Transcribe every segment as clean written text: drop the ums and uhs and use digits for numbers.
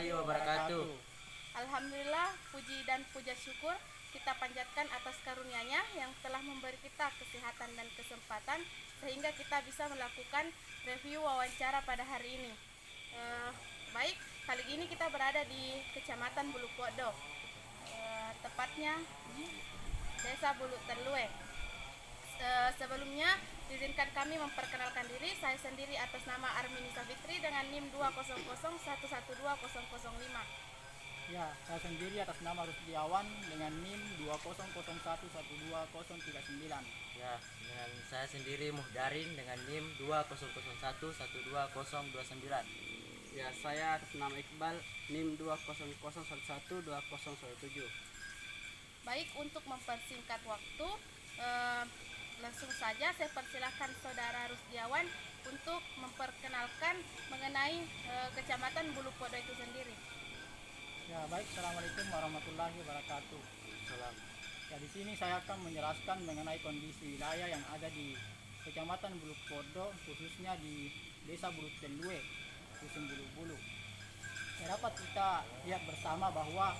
warahmatullahi wabarakatuh. Alhamdulillah, puji dan puja syukur kita panjatkan atas karunia-Nya yang telah memberi kita kesehatan dan kesempatan sehingga kita bisa melakukan review wawancara pada hari ini. Baik, kali ini kita berada di Kecamatan Bulu Podo, tepatnya di Desa Bulu Terlue. Sebelumnya izinkan kami memperkenalkan diri. Saya sendiri atas nama Armini Savitri dengan NIM 20011120005. Ya, saya sendiri atas nama Rusdiawan dengan NIM 20011120039. Ya, dengan saya sendiri Muhdarin dengan NIM 20011120029. Ya, saya atas nama Iqbal NIM 200112017. Baik, untuk mempersingkat waktu, langsung saja saya persilahkan Saudara Rusdiawan untuk memperkenalkan mengenai Kecamatan Bulu Podo itu sendiri. Ya, baik. Assalamualaikum warahmatullahi wabarakatuh. Salam. Ya, di sini saya akan menjelaskan mengenai kondisi wilayah yang ada di Kecamatan Bulu Podo, khususnya di Desa Bulu Terlue, Dusun Bulu-Bulu. Ya, dapat kita lihat bersama bahwa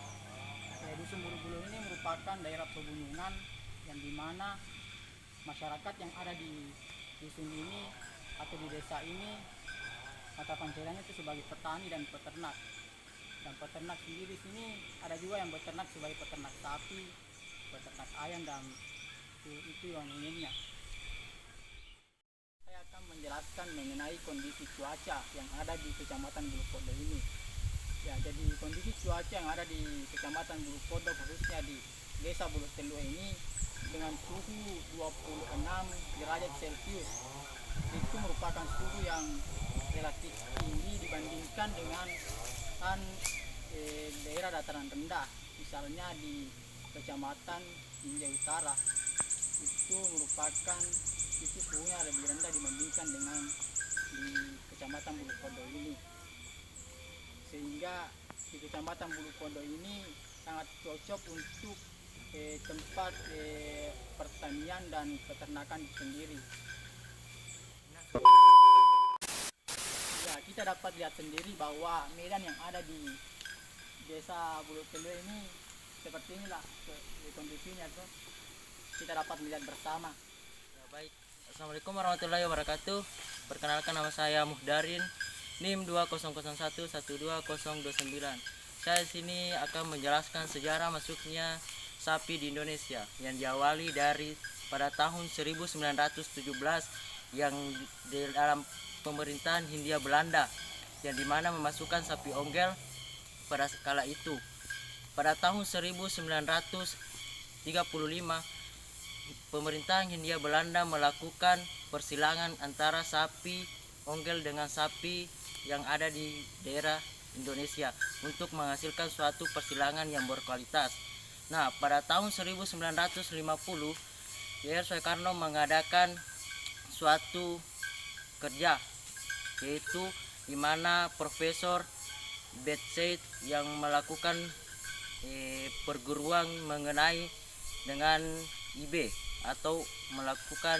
Dusun Bulu-Bulu ini merupakan daerah pegunungan yang dimana masyarakat yang ada di dusun ini atau di desa ini mata pencahariannya itu sebagai petani dan peternak. Dan peternak sendiri di sini ada juga yang beternak sebagai peternak sapi, peternak ayam, dan itu yang umumnya. Saya akan menjelaskan mengenai kondisi cuaca yang ada di Kecamatan Bulu Podo ini. Ya, jadi kondisi cuaca yang ada di Kecamatan Bulu Podo khususnya di Desa Bulu Terlue ini dengan suhu 26 derajat Celcius. Itu merupakan suhu yang relatif tinggi dibandingkan dengan daerah dataran rendah, misalnya di Kecamatan Injai Utara. Itu merupakan suhunya lebih rendah dibandingkan dengan di Kecamatan Bulu Podo ini, sehingga di Kecamatan Bulu Podo ini sangat cocok untuk tempat pertanian dan peternakan sendiri. Ya, kita dapat lihat sendiri bahwa medan yang ada di Desa Bulu Terlue ini seperti inilah kondisinya tuh. Kita dapat melihat bersama. Ya, baik. Assalamualaikum warahmatullahi wabarakatuh. Perkenalkan, nama saya Muhdarin NIM 200112029. Saya di sini akan menjelaskan sejarah masuknya sapi di Indonesia yang diawali dari pada tahun 1917 yang di dalam pemerintahan Hindia Belanda, yang dimana memasukkan sapi ongel pada skala itu. Pada tahun 1935 pemerintahan Hindia Belanda melakukan persilangan antara sapi ongel dengan sapi yang ada di daerah Indonesia untuk menghasilkan suatu persilangan yang berkualitas. Nah, pada tahun 1950 DR Soekarno mengadakan suatu kerja, yaitu di mana Profesor Betsaid yang melakukan perguruan mengenai dengan IB atau melakukan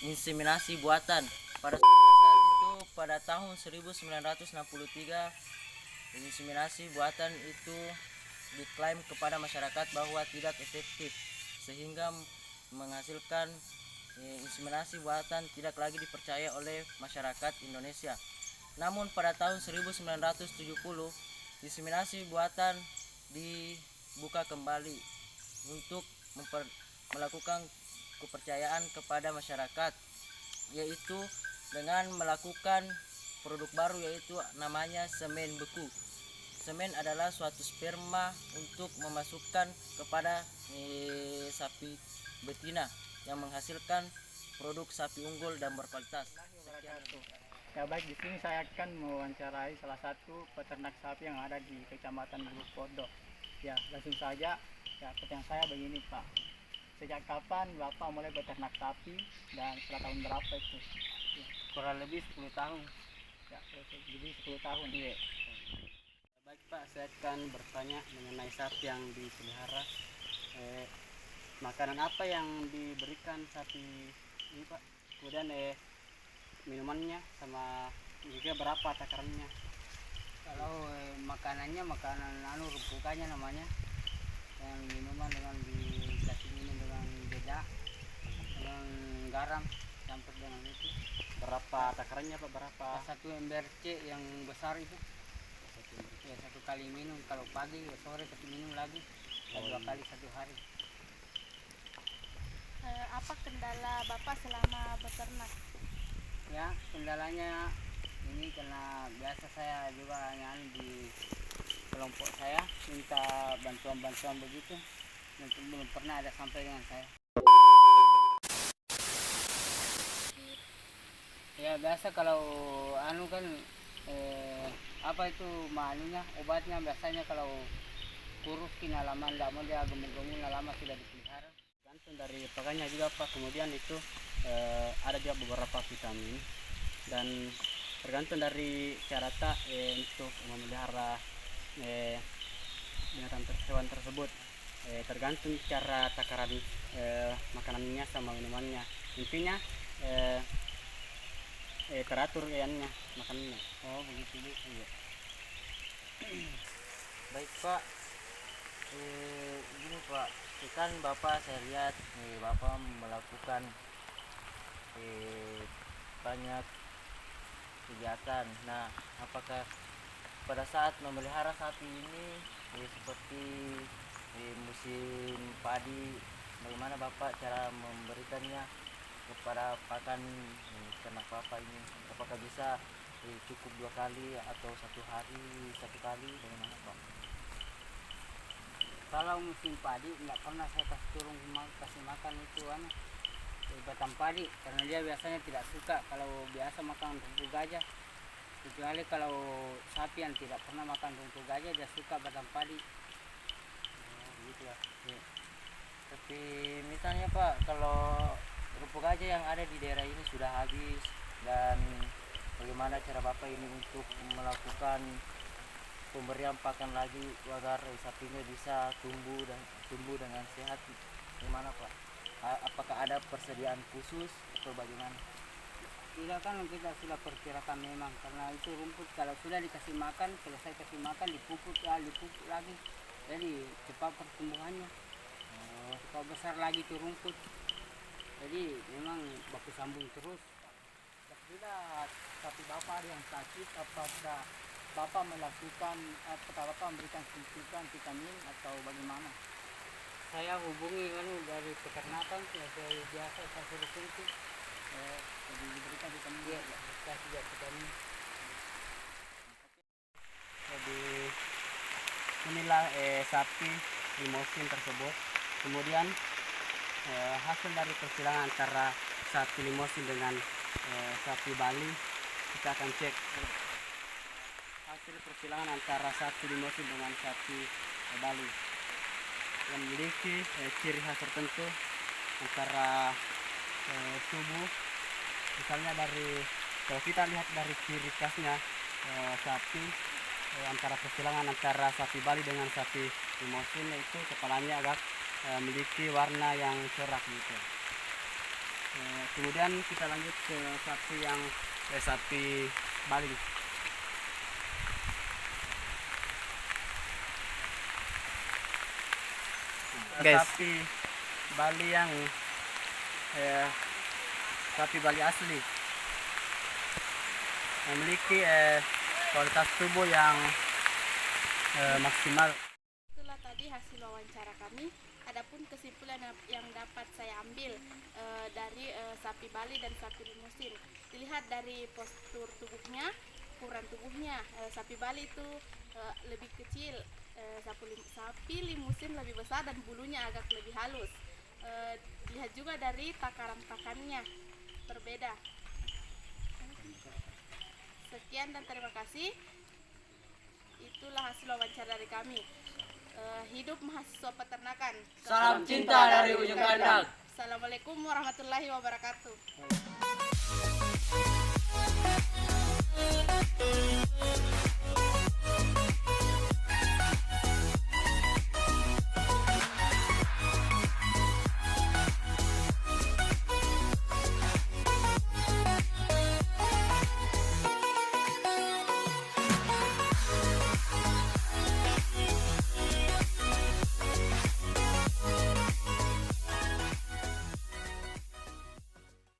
inseminasi buatan. Pada saat itu pada tahun 1963 inseminasi buatan itu diklaim kepada masyarakat bahwa tidak efektif, sehingga menghasilkan inseminasi buatan tidak lagi dipercaya oleh masyarakat Indonesia. Namun pada tahun 1970 inseminasi buatan dibuka kembali untuk melakukan kepercayaan kepada masyarakat, yaitu dengan melakukan produk baru, yaitu namanya semen beku. Semen adalah suatu sperma untuk memasukkan kepada sapi betina yang menghasilkan produk sapi unggul dan berkualitas. Ya, baik, di sini saya akan mewawancarai salah satu peternak sapi yang ada di Kecamatan Bulu Podo. Ya, langsung saja. Ya, pertanyaan saya begini, Pak. Sejak kapan Bapak mulai beternak sapi dan setelah tahun berapa itu? Ya. Kurang lebih 10 tahun. Ya, jadi 10 tahun. Iya. Baik Pak, saya akan bertanya mengenai sapi yang dipelihara. Makanan apa yang diberikan sapi ini Pak? Kemudian minumannya sama juga berapa takarannya? Kalau makanannya makanan rumpukanya namanya, yang minuman dengan dikasih minum dengan beda, dengan garam campur dengan itu. Berapa takarannya Pak? Berapa? Satu ember C yang besar itu. Ya, satu kali minum, kalau pagi sore kasih minum lagi, dua kali satu hari. Apa kendala Bapak selama beternak? Ya, kendalanya ini karena biasa saya juga di kelompok saya minta bantuan begitu, belum pernah ada sampai dengan saya. Ya biasa kalau kan apa itu manunya obatnya biasanya kalau kurus kena lama lama dia gemuk-gemuk lama sudah dipelihara. Gantung dari pakannya juga Pak. Kemudian itu ada juga beberapa vitamin dan tergantung dari cara untuk memelihara binatang hewan tersebut. Tergantung cara takaran makanannya sama minumannya. Intinya teratur makanannya. Oh begitu Bu. Iya. Baik Pak, gini Pak, kan Bapak saya lihat Bapak melakukan banyak kegiatan. Nah, apakah pada saat memelihara sapi ini seperti musim padi, bagaimana Bapak cara memberikannya kepada pakan ternak Bapak ini? Apakah bisa cukup 2 kali atau 1 hari 1 kali, bagaimana Pak? Kalau musim padi nggak pernah saya kasih makan itu batang padi, karena dia biasanya tidak suka kalau biasa makan rumput gajah. Kecuali kalau sapi yang tidak pernah makan rumput gajah, dia suka batang padi. Gitu ya. Tapi misalnya Pak, kalau rumput gajah yang ada di daerah ini sudah habis, dan bagaimana cara Bapak ini untuk melakukan pemberian pakan lagi agar sapinya bisa tumbuh dengan sehat, bagaimana Pak? Apakah ada persediaan khusus atau bagaimana? Tidak, kan kita sudah perkirakan memang, karena itu rumput kalau sudah dikasih makan, selesai kasih makan dipupuk lagi, jadi cepat pertumbuhannya, cepat besar lagi tuh rumput. Jadi memang baku sambung terus. Bila sapi Bapak ada yang sakit, apakah Bapak melakukan, apakah Bapak memberikan suntikan vitamin atau bagaimana? Saya hubungi dari peternakan, saya biasa saya suruh suntik. Jadi diberikan vitamin Dia kasih dia vitamin. Jadi inilah sapi limosin tersebut. Kemudian hasil dari persilangan antara sapi limosin dengan sapi Bali, kita akan cek hasil persilangan antara sapi limosin dengan sapi Bali yang memiliki ciri khas tertentu antara tubuh. Misalnya kalau kita lihat dari ciri khasnya sapi, antara persilangan antara sapi Bali dengan sapi limosin, itu kepalanya agak memiliki warna yang cerah gitu. Kemudian kita lanjut ke sapi Bali. Guys, sapi Bali yang sapi Bali asli memiliki kualitas tubuh yang maksimal. Itulah tadi hasil wawancara kami. Adapun kesimpulan yang dapat saya ambil dari sapi Bali dan sapi limusin, dilihat dari postur tubuhnya, ukuran tubuhnya. Sapi Bali itu lebih kecil, sapi limusin lebih besar dan bulunya agak lebih halus. Lihat juga dari takaran pakannya berbeda. Sekian dan terima kasih. Itulah hasil wawancara dari kami. Hidup mahasiswa peternakan. Salam cinta dari ujung kandang. Assalamualaikum warahmatullahi wabarakatuh.